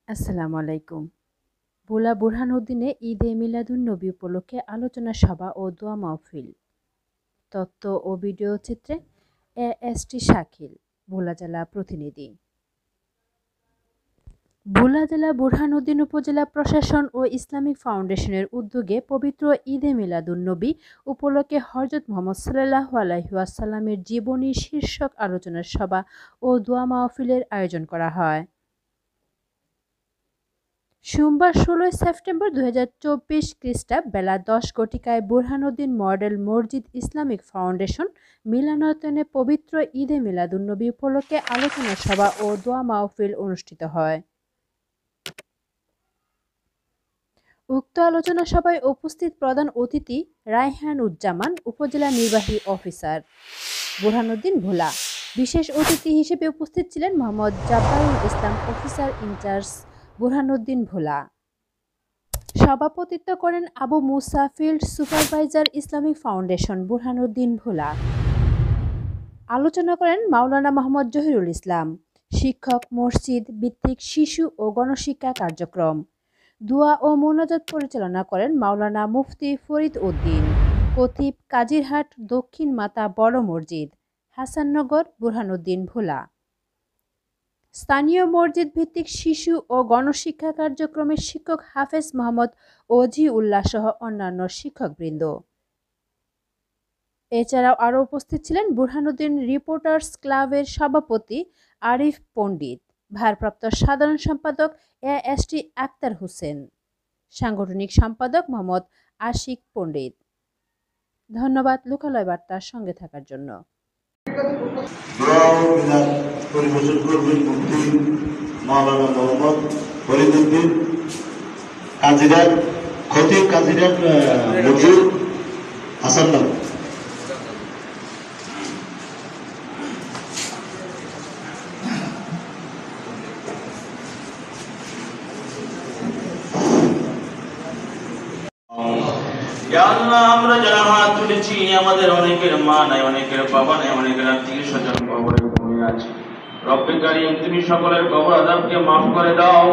আসসালামু আলাইকুম। ভোলা বুরহানুদ্দিনে ঈদে মিলাদুন্নবী উপলক্ষে আলোচনা সভা ও দোয়া মাহফিল। তথ্য ও ভিডিও চিত্রে এএসটি শাকিল, ভোলা জেলা প্রতিনিধি। ভোলা জেলা বুরহানুদ্দিন উপজেলা প্রশাসন ও ইসলামিক ফাউন্ডেশনের উদ্যোগে পবিত্র ঈদে মিলাদুন্নবী উপলক্ষে হযরত মুহাম্মদ সাল্লাল্লাহু আলাইহি ওয়াসাল্লামের জীবনী শীর্ষক আলোচনা সভা ও দোয়া মাহফিলের আয়োজন করা হয়। সোমবার ১৬ সেপ্টেম্বর ২০২৪ খ্রিস্টা বেলা ১০ ঘটিকায় বুরহানুদ্দিন মডেল মসজিদ ইসলামিক ফাউন্ডেশন মিলনায়তনে পবিত্র ঈদে মিলাদুন্নবী উপলক্ষে আলোচনা সভা ও দোয়া মাহফিল অনুষ্ঠিত হয়। উক্ত আলোচনা সভায় উপস্থিত প্রধান অতিথি রায়হান উজ্জামান, উপজেলা নির্বাহী অফিসার, বুরহানুদ্দিন ভোলা। বিশেষ অতিথি হিসেবে উপস্থিত ছিলেন মোহাম্মদ জাব্বারুল ইসলাম, অফিসার ইনচার্জ, বুরহানুদ্দিন ভোলা। সভাপতিত্ব করেন Abu Musa, field supervisor, Islamic foundation, Burhanuddin Bhola. আলোচনা করেন মাওলানা মোহাম্মদ জহিরুল ইসলাম, শিক্ষক, মসজিদ ভিত্তিক শিশু ও গণশিক্ষা কার্যক্রম। দোয়া ও মোনাজাত পরিচালনা করেন মাওলানা মুফতি ফরিদ উদ্দিন, খতিব, কাজিরহাট দক্ষিণ মাতা বড় মসজিদ, হাসাননগর, বুরহানুদ্দিন ভোলা। স্থানীয় মসজিদ ভিত্তিক শিশু ও গণশিক্ষা কার্যক্রমের শিক্ষক হাফেজ মোহাম্মদ অজি উল্লাহ সহ অন্যান্য শিক্ষকবৃন্দ। এছাড়াও আরও উপস্থিত ছিলেন বুরহানুদ্দিন রিপোর্টার্স ক্লাবের সভাপতি আরিফ পণ্ডিত, ভারপ্রাপ্ত সাধারণ সম্পাদক এএসটি আক্তার হোসেন, সাংগঠনিক সম্পাদক মোহাম্মদ আশিক পণ্ডিত। ধন্যবাদ লোকালয় বার্তার সঙ্গে থাকার জন্য। পরিবেশন করবেন মুফতি মাওলানা মোহাম্মদ ফরিদ উদ্দিন, কাজিরাট খতিব, কাজিরাট মসজিদ, হাসাননগর। আমরা যারা হাত তুলেছি, আমাদের অনেকের মা নাই, অনেকের বাবা নাই, অনেকের আত্মীয় স্বজন কবরে ঘুমিয়ে আছে। রব্বে কারীম, তুমি সকলের কবর আযাবকে মাফ করে দাও।